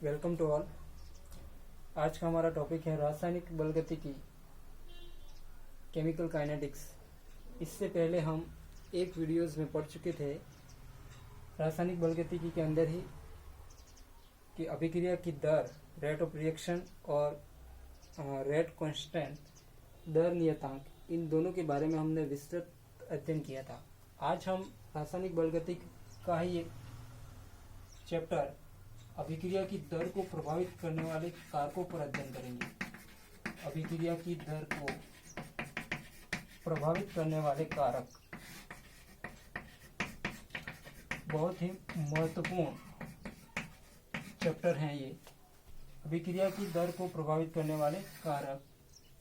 Welcome to all. आज का हमारा टॉपिक है रासायनिक बलगतिकी, केमिकल काइनेटिक्स। इससे पहले हम एक वीडियोस में पढ़ चुके थे रासायनिक बलगतिकी के अंदर ही कि अभिक्रिया की दर, रेट ऑफ रिएक्शन और रेट कांस्टेंट, दर नियतांक, इन दोनों के बारे में हमने विस्तृत अध्ययन किया था। आज हम रासायनिक बलगतिकी का ही एक चैप्टर अभिक्रिया की दर को प्रभावित करने वाले कारकों पर अध्ययन करेंगे। अभिक्रिया की दर को प्रभावित करने वाले कारक बहुत ही महत्वपूर्ण चैप्टर हैं ये। अभिक्रिया की दर को प्रभावित करने वाले कारक,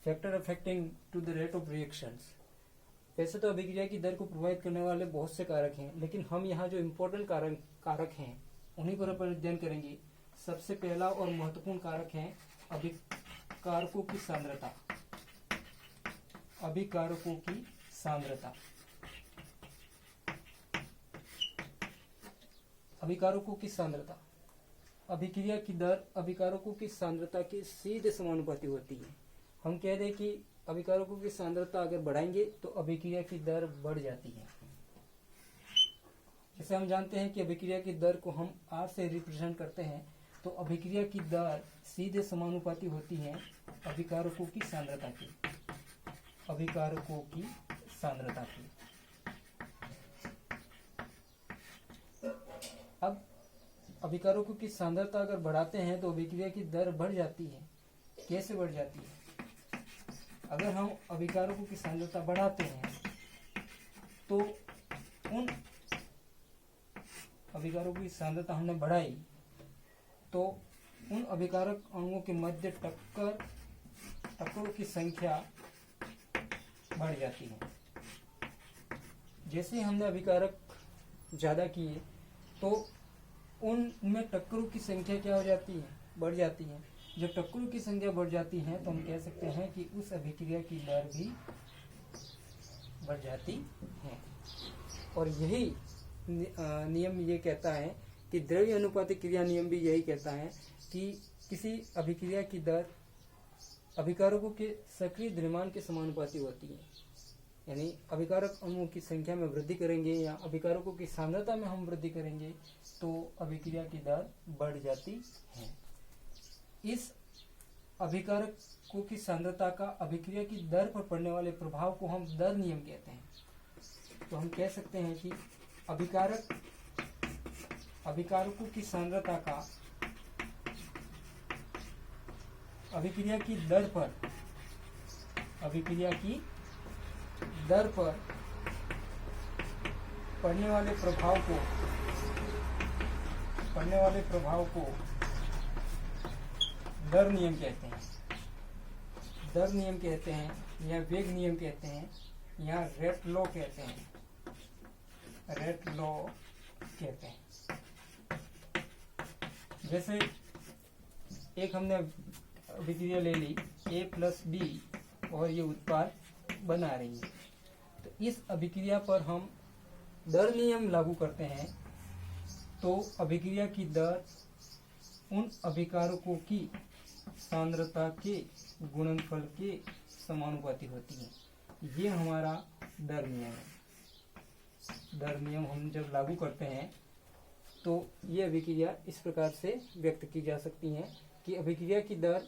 factor affecting to the rate of reactions. वैसे तो अभिक्रिया की दर को प्रभावित करने वाले बहुत से कारक हैं, लेकिन हम यहाँ जो इम्पोर्टेंट कारक हैं उन्हीं पर अपन अध्ययन करेंगे। सबसे पहला और महत्वपूर्ण कारक है अभिकारकों की सांद्रता। अभिकारकों की सांद्रता। अभिकारकों की सांद्रता। अभिक्रिया की दर अभिकारकों की सांद्रता के सीधे समानुपाती होती है। हम कह दें कि अभिकारकों की सांद्रता अगर बढ़ाएंगे तो अभिक्रिया की दर बढ़ जाती है। जैसे हम जानते हैं कि अभिक्रिया की दर को हम R से रिप्रेजेंट करते हैं, तो अभिक्रिया की दर सीधे समानुपाती होती है अभिकारकों की सांद्रता की। अभिकारकों की सांद्रता की। अब अभिकारकों की सांद्रता अगर बढ़ाते हैं तो अभिक्रिया की दर बढ़ जाती है। कैसे बढ़ जाती है? अगर हम अभिकारकों की सांद्रता बढ़ाते हैं तो उन अभिकारकों की सांद्रता हमने बढ़ाई तो उन अभिकारक अणुओं के मध्य टक्करों की संख्या बढ़ जाती है। जैसे हमने अभिकारक ज्यादा किए तो उनमें टक्करों की संख्या क्या हो जाती है? बढ़ जाती है। जब टक्करों की संख्या बढ़ जाती है तो हम कह सकते हैं कि उस अभिक्रिया की दर भी बढ़ जाती है। और यही नियम ये कहता है कि द्रव्य अनुपाती क्रिया नियम भी यही कहता है कि किसी अभिक्रिया की दर अभिकारकों के सक्रिय द्रव्यमान के समानुपाती होती है। यानी अभिकारक अणुओं की संख्या में वृद्धि करेंगे या अभिकारकों की सांद्रता में हम वृद्धि करेंगे तो अभिक्रिया की दर बढ़ जाती है। इस अभिकारकों की सांद्रता का अभिक्रिया की दर पर पड़ने वाले प्रभाव को हम दर नियम कहते हैं। तो हम कह सकते हैं कि अभिकारकों की सांद्रता का अभिक्रिया की दर पर पड़ने वाले प्रभाव को दर नियम कहते हैं। दर नियम कहते हैं या वेग नियम कहते हैं या रेट लॉ कहते हैं। रेट लॉ कहते हैं। जैसे एक हमने अभिक्रिया ले ली A+B और ये उत्पाद बना रही है, तो इस अभिक्रिया पर हम दर नियम लागू करते हैं तो अभिक्रिया की दर उन अभिकारकों की सांद्रता के गुणनफल के समानुपाती होती है। ये हमारा दर नियम है। दर नियम हम जब लागू करते हैं तो ये अभिक्रिया इस प्रकार से व्यक्त की जा सकती है कि अभिक्रिया की दर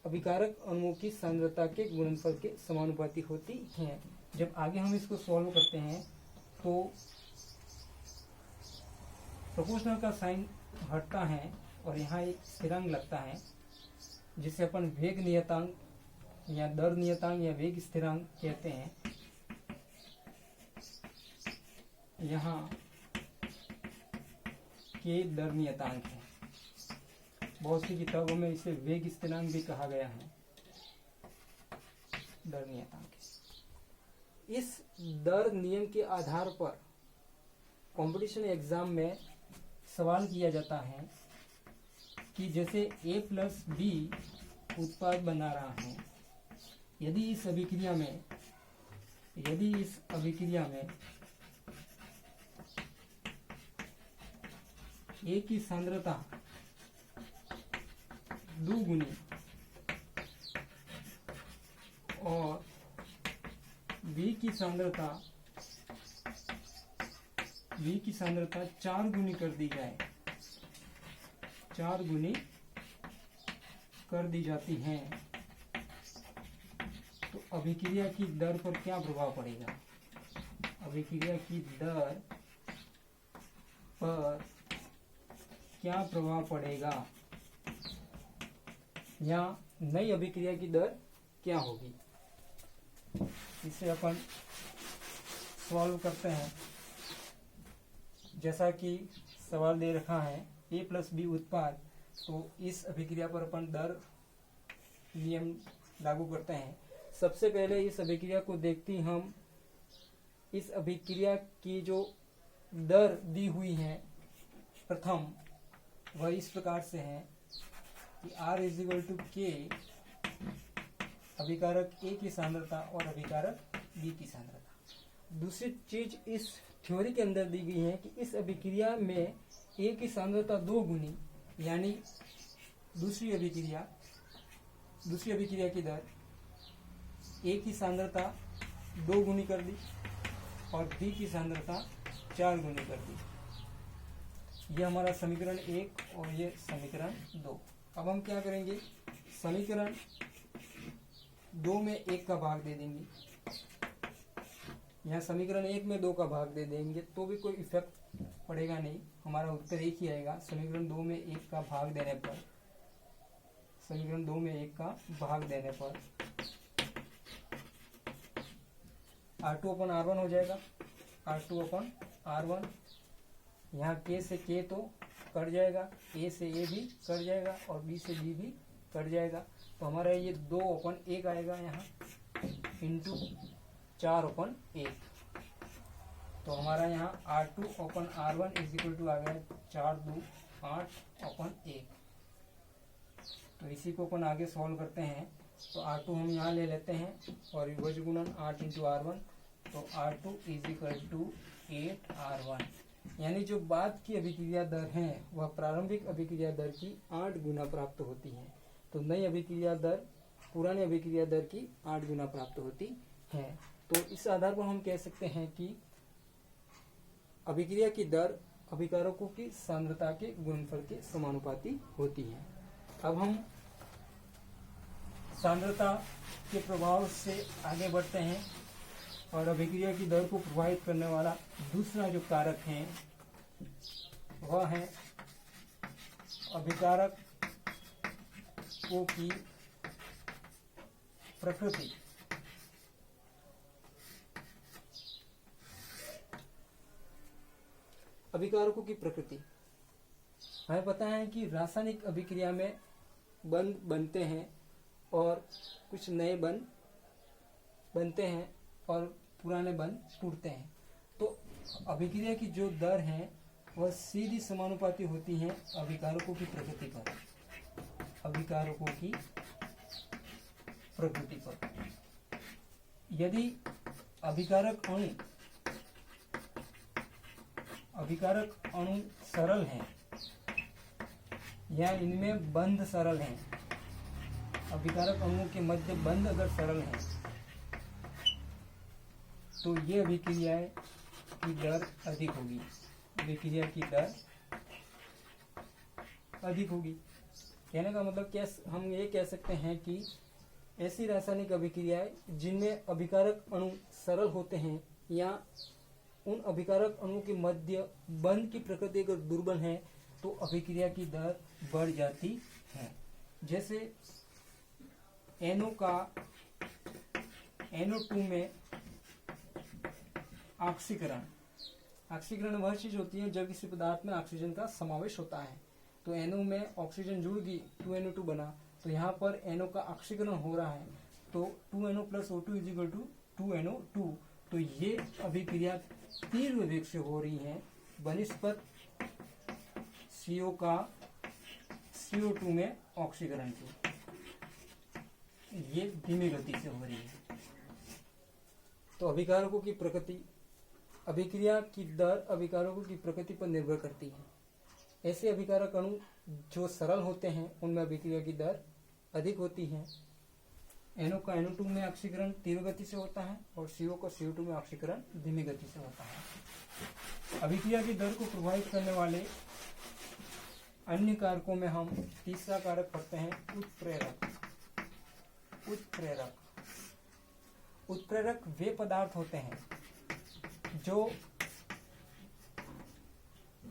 अभिकारक अणुओं की सांद्रता के गुणनफल के समानुपाती होती है। जब आगे हम इसको सॉल्व करते हैं तो प्रोपोर्शनल का साइन हटता है और यहाँ एक स्थिरांक लगता है जिसे अपन वेग नियतांक या दर नियतांक या वेग स्थिरांक कहते हैं। यहाँ के दर नियतांक है। बहुत सी किताबों में इसे वेग स्थिरांक भी कहा गया है। दर नियतांक। इस दर नियम के आधार पर कंपटीशन एग्जाम में सवाल किया जाता है कि जैसे A+B उत्पाद बना रहा है, यदि इस अभिक्रिया में A की सांद्रता 2 और V की सांद्रता 4 गुनी कर दी जाए, 4 गुनी कर दी जाती है, तो अभिक्रिया की दर पर क्या प्रभाव पड़ेगा? अभिक्रिया की दर पर क्या प्रभाव पड़ेगा, या नई अभिक्रिया की दर क्या होगी? इसे अपन सॉल्व करते हैं। जैसा कि सवाल दे रखा है A प्लस बी उत्पाद, तो इस अभिक्रिया पर अपन दर नियम लागू करते हैं। सबसे पहले इस अभिक्रिया को देखते हम इस अभिक्रिया की जो दर दी हुई है प्रथम, वह इस प्रकार से है कि R = K अभिकारक A की सांद्रता और अभिकारक B की सांद्रता। दूसरी चीज इस थ्योरी के अंदर दी गई है कि इस अभिक्रिया में A की सांद्रता 2 गुनी, यानी दूसरी अभिक्रिया की दर A की सांद्रता 2 गुनी कर दी और B की सांद्रता 4 गुनी कर दी। यह हमारा समीकरण 1 और ये समीकरण 2। अब हम क्या करेंगे, समीकरण 2 में 1 का भाग दे देंगे, यहाँ समीकरण 1 में 2 का भाग दे देंगे तो भी कोई इफेक्ट पड़ेगा नहीं, हमारा उत्तर एक ही आएगा। समीकरण 2 में 1 का भाग देने पर, समीकरण 2 में 1 का भाग देने पर R2/R1 हो जाएगा, R2/R1। यहाँ K से K तो कट जाएगा, A से A भी कट जाएगा और B से B भी कट जाएगा, तो हमारा ये 2/1 आएगा यहाँ, इंटू 4/1। तो हमारा यहाँ R2/R1 = आ गया 4×2 8/1। तो इसी को अपन आगे सॉल्व करते हैं। तो R2 हम यहाँ ले लेते हैं और विभाज्य गुणन 8 × R1, तो R2 = 8R1, यानी जो बाद की अभिक्रिया दर है वह प्रारंभिक अभिक्रिया दर की 8 गुना प्राप्त होती है। तो नई अभिक्रिया दर पुरानी अभिक्रिया दर की 8 गुना प्राप्त होती है। तो इस आधार पर हम कह सकते हैं कि अभिक्रिया की दर अभिकारकों की सांद्रता के गुणनफल के समानुपाती होती है। अब हम सांद्रता के प्रभाव से आगे बढ़ते हैं और अभिक्रिया की दर को प्रभावित करने वाला दूसरा जो कारक है वह है अभिकारकों की प्रकृति। अभिकारकों की प्रकृति, हमें पता है कि रासायनिक अभिक्रिया में बंध बनते हैं और कुछ नए बंध बनते हैं और पुराने बंध टूटते हैं। तो अभिक्रिया की जो दर है वह सीधी समानुपाती होती है अभिकारकों की प्रकृति पर, अभिकारकों की प्रकृति पर। यदि अभिकारक अणु सरल हैं या इनमें बंध सरल हैं, अभिकारक अणुओं के मध्य बंध अगर सरल हैं तो ये अभिक्रिया की दर अधिक होगी, अभिक्रिया की दर अधिक होगी। कहने का मतलब क्या, हम ये कह सकते हैं कि ऐसी रासायनिक अभिक्रियाएं जिनमें अभिकारक अणु सरल होते हैं या उन अभिकारक अणुओं के मध्य बंध की प्रकृति अगर दुर्बल है तो अभिक्रिया की दर बढ़ जाती है। जैसे NO2 में ऑक्सीकरण वह चीज होती है जब किसी पदार्थ में ऑक्सीजन का समावेश होता है। तो NO में ऑक्सीजन जुड़ गई, 2NO2 बना, तो यहाँ पर NO का ऑक्सीकरण हो रहा है, तो 2NO + O2 = 2NO2। तो ये अभिक्रिया तीव्र वेग से हो रही है बनिस्पत CO का CO2 में ऑक्सीकरण की, ये धीमी गति से हो रही है। तो अभिकारकों की प्रकृति, अभिक्रिया की दर अभिकारकों की प्रकृति पर निर्भर करती है। ऐसे अभिकारक अणु जो सरल होते हैं उनमें अभिक्रिया की दर अधिक होती है। NO का NO2 में ऑक्सीकरण तीव्र गति से होता है और CO का CO2 में ऑक्सीकरण धीमी गति से होता है। अभिक्रिया की दर को प्रभावित करने वाले अन्य कारकों में हम तीसरा कारक पढ़ते हैं उत्प्रेरक। उत्प्रेरक वे पदार्थ होते हैं जो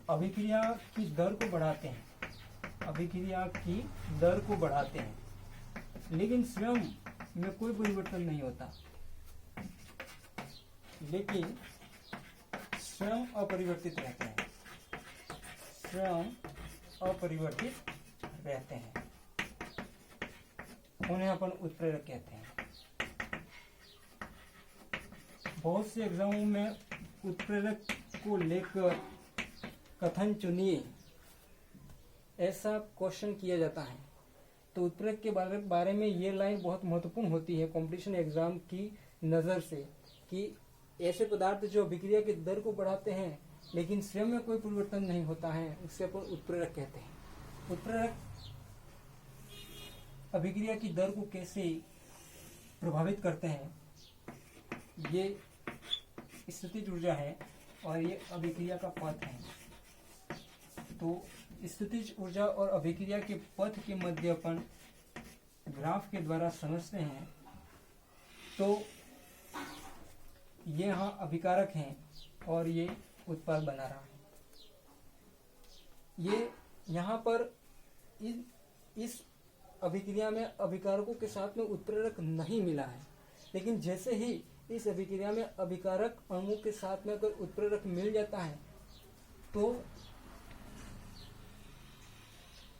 अभिक्रिया की दर को बढ़ाते हैं, लेकिन स्वयं में कोई परिवर्तन नहीं होता, लेकिन स्वयं अपरिवर्तित रहते हैं, उन्हें अपन उत्प्रेरक कहते हैं। बहुत से एग्जामों में उत्प्रेरक को लेकर कथन चुनिए ऐसा क्वेश्चन किया जाता है, तो उत्प्रेरक के बारे में ये लाइन बहुत महत्वपूर्ण होती है कंपटीशन एग्जाम की नज़र से, कि ऐसे पदार्थ जो अभिक्रिया की दर को बढ़ाते हैं लेकिन स्वयं में कोई परिवर्तन नहीं होता है, उससे अपन उत्प्रेरक कहते हैं। उत्प्रेरक अभिक्रिया की दर को कैसे प्रभावित करते हैं, ये स्थितिज ऊर्जा है और ये अभिक्रिया का पथ है। तो स्थितिज ऊर्जा और अभिक्रिया के पथ के मध्य अपन ग्राफ के द्वारा समझते हैं। तो ये यहाँ अभिकारक हैं और ये उत्पाद बना रहा है। ये यहाँ पर इस अभिक्रिया में अभिकारकों के साथ में उत्प्रेरक नहीं मिला है, लेकिन जैसे ही इस अभिक्रिया में अभिकारक अणुओं के साथ में अगर उत्प्रेरक मिल जाता है तो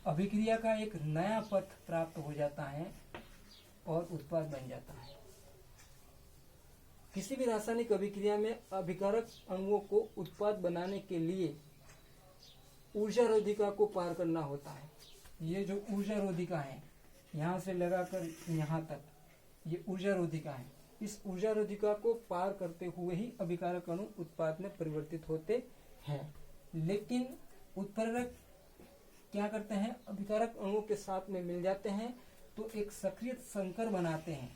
अभिक्रिया का एक नया पथ प्राप्त हो जाता है और उत्पाद बन जाता है। किसी भी रासायनिक अभिक्रिया में अभिकारक अणुओं को उत्पाद बनाने के लिए ऊर्जा रोधिका को पार करना होता है। ये जो ऊर्जा रोधिका है, यहाँ से लगाकर यहाँ तक, ये ऊर्जा रोधिका है। इस ऊर्जा रोधिका को पार करते हुए ही अभिकारक अणु उत्पाद में परिवर्तित होते हैं। लेकिन उत्प्रेरक क्या करते हैं, अभिकारक अणुओं के साथ में मिल जाते हैं तो एक सक्रिय संकर बनाते हैं।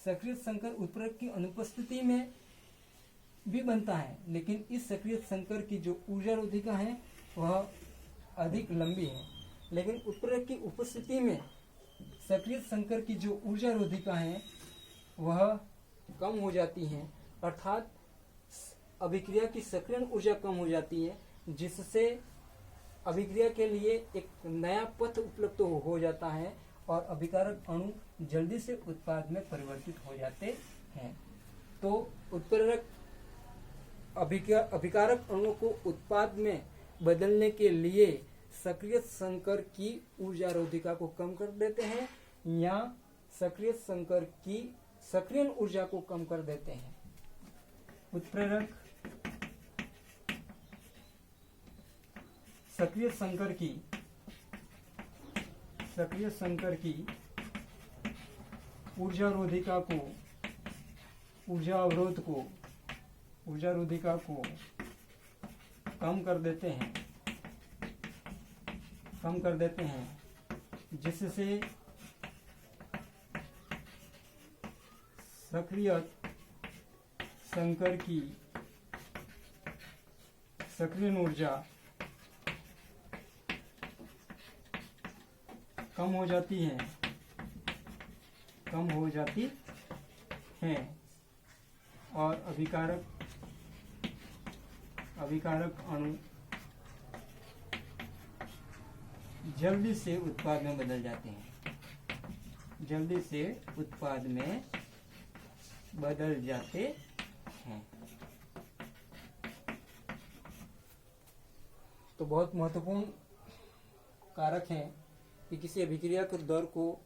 सक्रिय संकर उत्प्रेरक की अनुपस्थिति में भी बनता है, लेकिन इस सक्रिय संकर की जो ऊर्जा रोधिका है वह अधिक लंबी है। लेकिन उत्प्रेरक की उपस्थिति में सक्रिय संकर की जो ऊर्जा रोधिका है वह कम हो जाती है, अर्थात अभिक्रिया की सक्रियण ऊर्जा कम हो जाती है, जिससे अभिक्रिया के लिए एक नया पथ उपलब्ध हो जाता है और अभिकारक अणु जल्दी से उत्पाद में परिवर्तित हो जाते हैं। तो उत्प्रेरक अभिकारक अणुओं को उत्पाद में बदलने के लिए सक्रिय संकर की ऊर्जा रोधिका को कम कर देते हैं या सक्रिय संकर की सक्रियण ऊर्जा को कम कर देते हैं। उत्प्रेरक सक्रिय संकर की ऊर्जा रोधिका को ऊर्जा रोधिका को कम कर देते हैं, जिससे सक्रिय संकर की सक्रियण ऊर्जा कम हो जाती है और अभिकारक अणु जल्दी से उत्पाद में बदल जाते हैं। तो बहुत महत्वपूर्ण कारक हैं कि किसी अभिक्रिया के दर को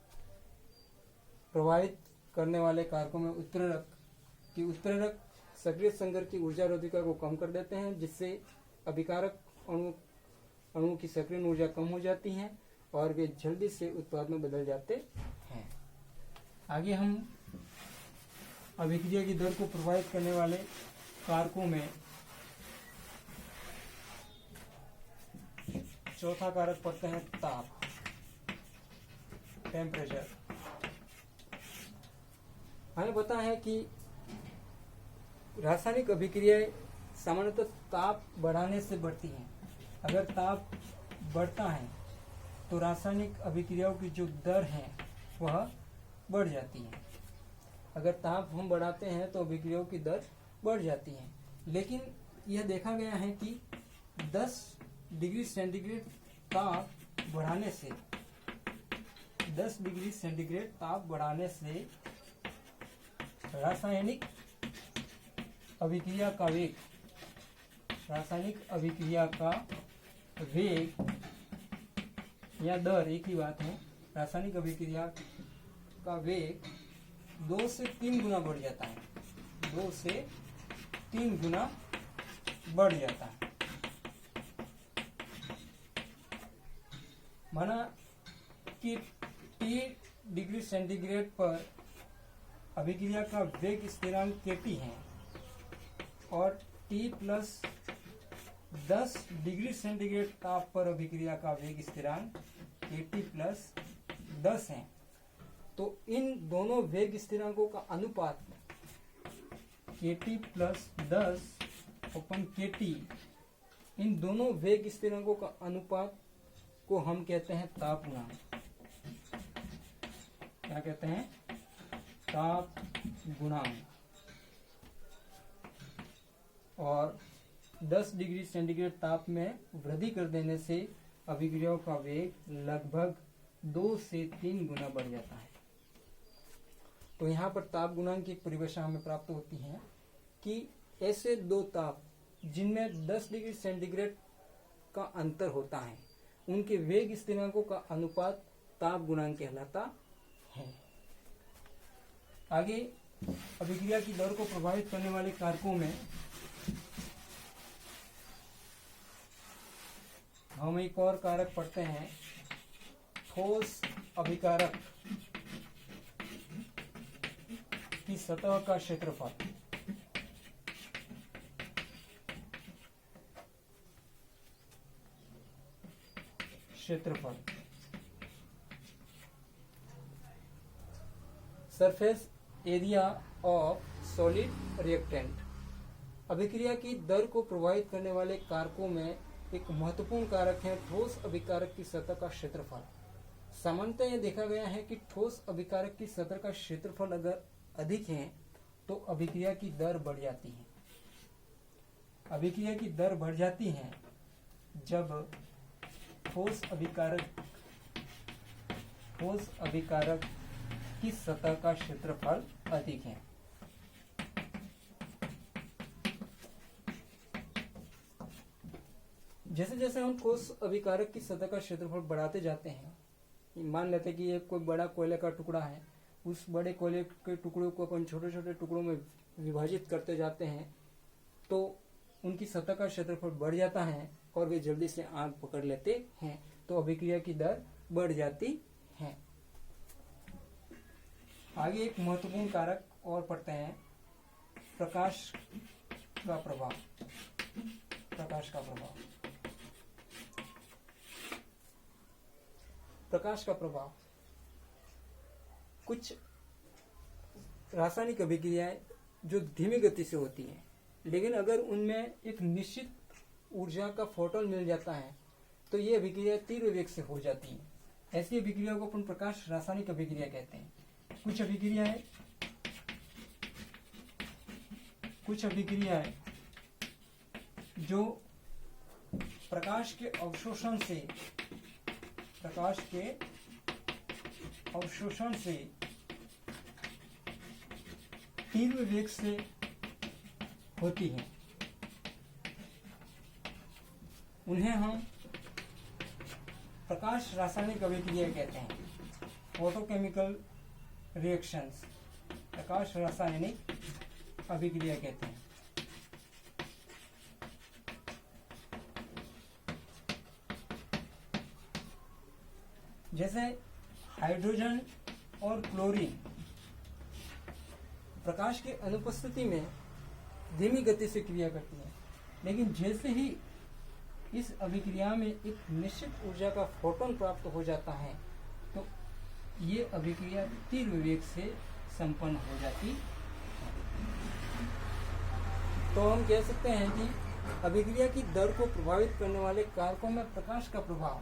प्रभावित करने वाले कारकों में उत्प्रेरक सक्रिय संकर की ऊर्जा रोधिका को कम कर देते हैं, जिससे अभिकारक अणुओं की सक्रियण ऊर्जा कम हो जाती है और वे जल्दी से उत्पाद में बदल जाते हैं। आगे हम अभिक्रिया की दर को प्रभावित करने वाले कारकों में चौथा कारक पढ़ते हैं ताप, टेम्परेचर। हमें पता है कि रासायनिक अभिक्रियाएं सामान्यतः ताप बढ़ाने से बढ़ती हैं। अगर ताप बढ़ता है तो रासायनिक अभिक्रियाओं की जो दर है वह बढ़ जाती है। अगर ताप हम बढ़ाते हैं तो अभिक्रियाओं की दर बढ़ जाती है। लेकिन यह देखा गया है कि 10 डिग्री सेंटीग्रेड ताप बढ़ाने से 10 डिग्री सेंटीग्रेड ताप बढ़ाने से रासायनिक अभिक्रिया का वेग, रासायनिक अभिक्रिया का वेग या दर एक ही बात है, रासायनिक अभिक्रिया का वेग 2 से 3 गुना बढ़ जाता है, 2 से 3 गुना बढ़ जाता है। माना कि T डिग्री सेंटीग्रेड पर अभिक्रिया का वेग स्थिरांक kT है और T प्लस 10 डिग्री सेंटीग्रेड ताप पर अभिक्रिया का वेग स्थिरांक kT प्लस 10 है, तो इन दोनों वेग स्थिरांकों का अनुपात kT प्लस 10 अपन kT, इन दोनों वेग स्थिरांकों का अनुपात को हम कहते हैं ताप गुणांक। क्या कहते हैं? ताप गुणांक। और 10 डिग्री सेंटीग्रेड ताप में वृद्धि कर देने से अभिक्रियाओं का वेग लगभग 2 से 3 गुना बढ़ जाता है। तो यहाँ पर ताप गुणांक की एक परिभाषा हमें प्राप्त होती है कि ऐसे दो ताप जिनमें 10 डिग्री सेंटीग्रेड का अंतर होता है उनके वेग स्थिरांकों का अनुपात ताप गुणांक कहलाता है। आगे अभिक्रिया की दर को प्रभावित करने वाले कारकों में हम एक और कारक पढ़ते हैं, ठोस अभिकारक की सतह का क्षेत्रफल। Surface area of solid reactant. अभिक्रिया की दर को प्रभावित करने वाले कारकों में एक महत्वपूर्ण कारक है ठोस अभिकारक की सतह का क्षेत्रफल। सामान्यतः यह देखा गया है कि ठोस अभिकारक की सतह का क्षेत्रफल अगर अधिक है तो अभिक्रिया की दर बढ़ जाती है। अभिक्रिया की दर बढ़ जाती है जब ठोस अभिकारक की सतह का क्षेत्रफल अधिक है। जैसे जैसे हम ठोस अभिकारक की सतह का क्षेत्रफल बढ़ाते जाते हैं, मान लेते हैं कि ये कोई बड़ा कोयले का टुकड़ा है, उस बड़े कोयले के टुकड़ों को अपन छोटे छोटे टुकड़ों में विभाजित करते जाते हैं तो उनकी सतह का क्षेत्रफल बढ़ जाता है और वे जल्दी से आग पकड़ लेते हैं, तो अभिक्रिया की दर बढ़ जाती है। आगे एक महत्वपूर्ण कारक और पढ़ते हैं, प्रकाश का प्रभाव। प्रकाश का प्रभाव। प्रकाश का प्रभाव। कुछ रासायनिक अभिक्रियाएं जो धीमी गति से होती हैं, लेकिन अगर उनमें एक निश्चित ऊर्जा का फोटोन मिल जाता है तो ये अभिक्रिया तीव्र वेग से हो जाती हैं। ऐसी अभिक्रिया को अपन प्रकाश रासायनिक अभिक्रिया कहते हैं। कुछ अभिक्रियाएं जो प्रकाश के अवशोषण से तीव्र वेग से होती हैं, उन्हें हम प्रकाश रासायनिक अभिक्रिया कहते हैं। फोटोकेमिकल रिएक्शंस प्रकाश रासायनिक अभिक्रिया कहते हैं। जैसे हाइड्रोजन और क्लोरीन प्रकाश की अनुपस्थिति में धीमी गति से क्रिया करती है, लेकिन जैसे ही इस अभिक्रिया में एक निश्चित ऊर्जा का फोटोन प्राप्त हो जाता है, तो ये अभिक्रिया तीव्र वेग से संपन्न हो जाती है। तो हम कह सकते हैं कि अभिक्रिया की दर को प्रभावित करने वाले कारकों में प्रकाश का प्रभाव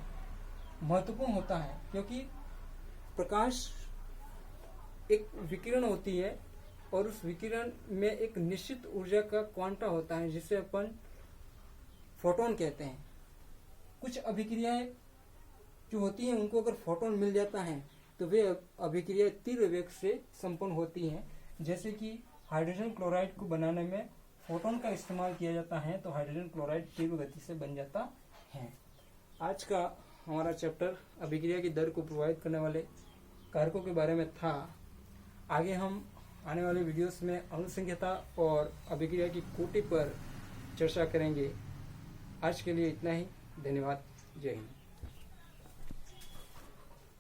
महत्वपूर्ण होता है, क्योंकि प्रकाश एक विकिरण होती है और उस विकिरण में एक निश्चित ऊर्जा का क्वांटा होता है जिसे अपन फोटोन कहते हैं। कुछ अभिक्रियाएं जो होती हैं उनको अगर फोटोन मिल जाता है तो वे अभिक्रिया तीव्र वेग से संपन्न होती हैं। जैसे कि हाइड्रोजन क्लोराइड को बनाने में फोटोन का इस्तेमाल किया जाता है तो हाइड्रोजन क्लोराइड तीव्र गति से बन जाता है। आज का हमारा चैप्टर अभिक्रिया की दर को प्रभावित करने वाले कारकों के बारे में था। आगे हम आने वाले वीडियोस में अनुसंख्यता और अभिक्रिया की कोटि पर चर्चा करेंगे। आज के लिए इतना ही। धन्यवाद। जय हिंद।